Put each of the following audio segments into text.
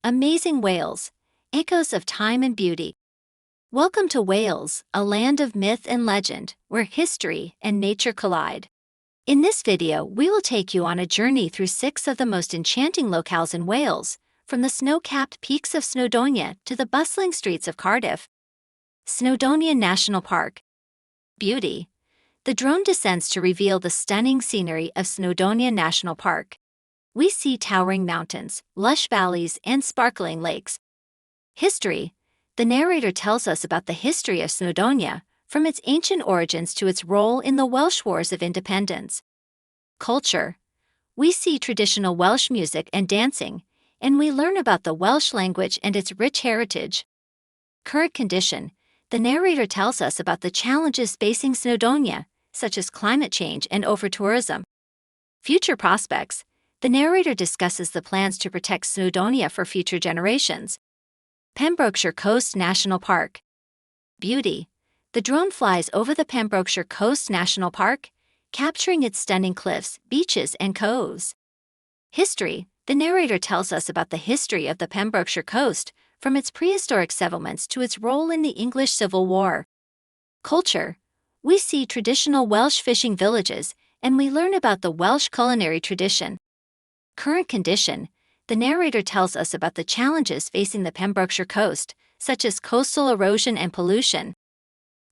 Amazing Wales, echoes of time and beauty. Welcome to Wales, a land of myth and legend, where history and nature collide. In this video, we will take you on a journey through 6 of the most enchanting locales in Wales, from the snow-capped peaks of Snowdonia to the bustling streets of Cardiff. Snowdonia National Park. Beauty. The drone descends to reveal the stunning scenery of Snowdonia National Park. We see towering mountains, lush valleys, and sparkling lakes. History. The narrator tells us about the history of Snowdonia, from its ancient origins to its role in the Welsh Wars of Independence. Culture. We see traditional Welsh music and dancing, and we learn about the Welsh language and its rich heritage. Current condition. The narrator tells us about the challenges facing Snowdonia, such as climate change and over-tourism. Future prospects. The narrator discusses the plans to protect Snowdonia for future generations. Pembrokeshire Coast National Park. Beauty. The drone flies over the Pembrokeshire Coast National Park, capturing its stunning cliffs, beaches, and coves. History. The narrator tells us about the history of the Pembrokeshire Coast, from its prehistoric settlements to its role in the English Civil War. Culture. We see traditional Welsh fishing villages, and we learn about the Welsh culinary tradition. Current condition. The narrator tells us about the challenges facing the Pembrokeshire coast, such as coastal erosion and pollution.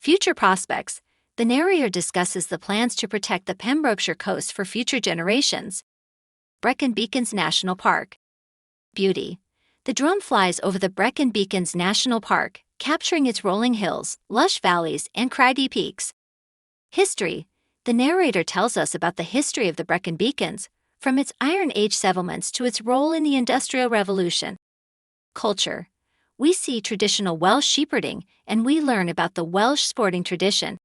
Future prospects. The narrator discusses the plans to protect the Pembrokeshire coast for future generations. Brecon Beacons National Park. Beauty. The drone flies over the Brecon Beacons National Park, capturing its rolling hills, lush valleys, and craggy peaks. History. The narrator tells us about the history of the Brecon Beacons, from its Iron Age settlements to its role in the Industrial Revolution. Culture. We see traditional Welsh shepherding, and we learn about the Welsh sporting tradition.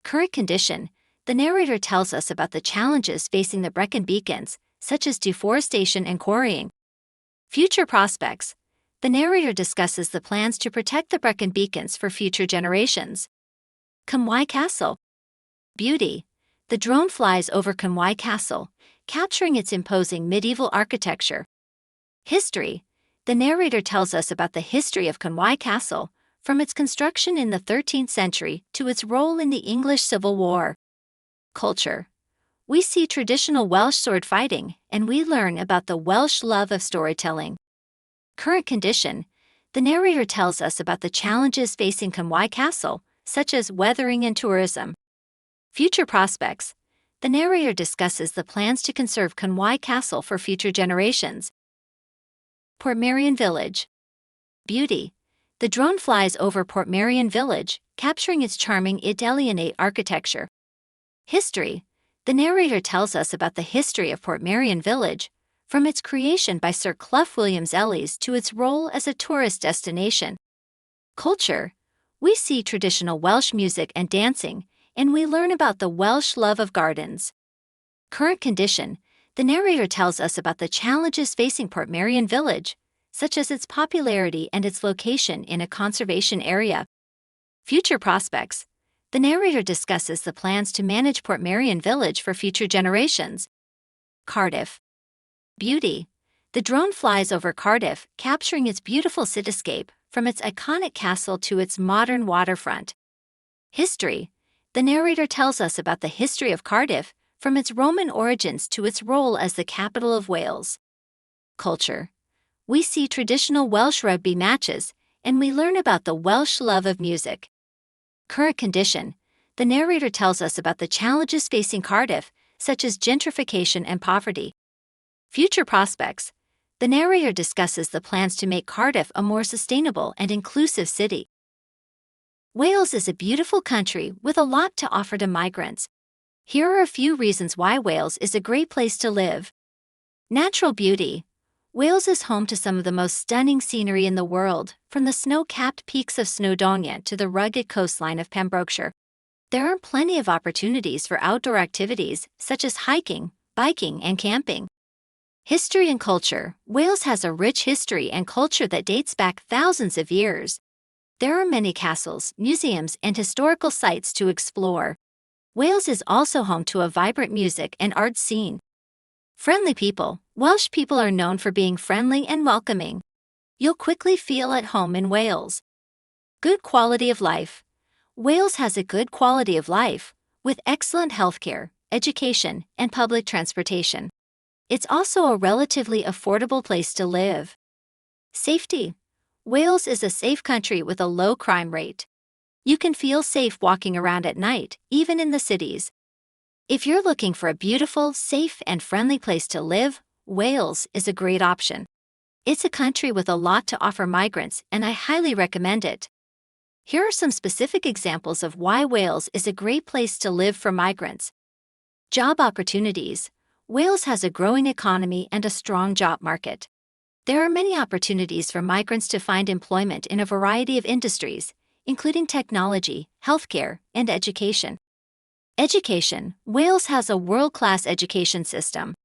Current condition. The narrator tells us about the challenges facing the Brecon Beacons, such as deforestation and quarrying. Future prospects. The narrator discusses the plans to protect the Brecon Beacons for future generations. Conwy Castle. Beauty. The drone flies over Conwy Castle, capturing its imposing medieval architecture. History. The narrator tells us about the history of Conwy Castle, from its construction in the 13th century to its role in the English Civil War. Culture. We see traditional Welsh sword fighting, and we learn about the Welsh love of storytelling. Current condition. The narrator tells us about the challenges facing Conwy Castle, such as weathering and tourism. Future prospects. The narrator discusses the plans to conserve Conwy Castle for future generations. Portmeirion Village. Beauty. The drone flies over Portmeirion Village, capturing its charming Italianate architecture. History. The narrator tells us about the history of Portmeirion Village, from its creation by Sir Clough Williams-Ellis to its role as a tourist destination. Culture. We see traditional Welsh music and dancing, and we learn about the Welsh love of gardens. Current condition. The narrator tells us about the challenges facing Portmeirion Village, such as its popularity and its location in a conservation area. Future prospects. The narrator discusses the plans to manage Portmeirion Village for future generations. Cardiff. Beauty. The drone flies over Cardiff, capturing its beautiful cityscape, from its iconic castle to its modern waterfront. History. The narrator tells us about the history of Cardiff, from its Roman origins to its role as the capital of Wales. Culture. We see traditional Welsh rugby matches, and we learn about the Welsh love of music. Current condition. The narrator tells us about the challenges facing Cardiff, such as gentrification and poverty. Future prospects. The narrator discusses the plans to make Cardiff a more sustainable and inclusive city. Wales is a beautiful country with a lot to offer to migrants. Here are a few reasons why Wales is a great place to live. Natural beauty. Wales is home to some of the most stunning scenery in the world, from the snow-capped peaks of Snowdonia to the rugged coastline of Pembrokeshire. There are plenty of opportunities for outdoor activities, such as hiking, biking, and camping. History and culture. Wales has a rich history and culture that dates back thousands of years. There are many castles, museums, and historical sites to explore. Wales is also home to a vibrant music and art scene. Friendly people. Welsh people are known for being friendly and welcoming. you'll quickly feel at home in Wales. Good quality of life. Wales has a good quality of life, with excellent healthcare, education, and public transportation. It's also a relatively affordable place to live. Safety. Wales is a safe country with a low crime rate. You can feel safe walking around at night, even in the cities. If you're looking for a beautiful, safe, and friendly place to live, Wales is a great option. It's a country with a lot to offer migrants, and I highly recommend it. Here are some specific examples of why Wales is a great place to live for migrants. Job opportunities. Wales has a growing economy and a strong job market. There are many opportunities for migrants to find employment in a variety of industries, including technology, healthcare, and education. Education. Wales has a world-class education system.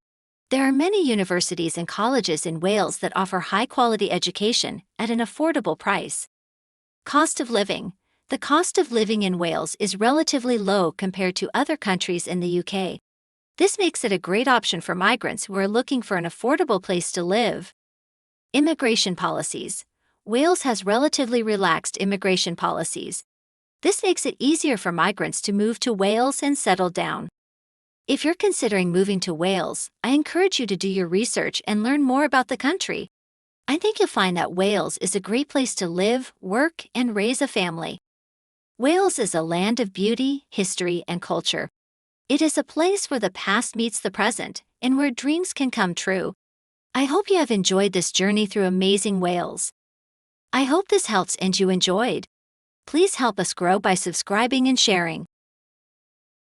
There are many universities and colleges in Wales that offer high-quality education at an affordable price. Cost of living. The cost of living in Wales is relatively low compared to other countries in the UK. This makes it a great option for migrants who are looking for an affordable place to live. Immigration policies. Wales has relatively relaxed immigration policies. This makes it easier for migrants to move to Wales and settle down. If you're considering moving to Wales, I encourage you to do your research and learn more about the country. I think you'll find that Wales is a great place to live, work, and raise a family. Wales is a land of beauty, history, and culture. It is a place where the past meets the present, and where dreams can come true. I hope you have enjoyed this journey through amazing Wales. I hope this helps and you enjoyed. Please help us grow by subscribing and sharing.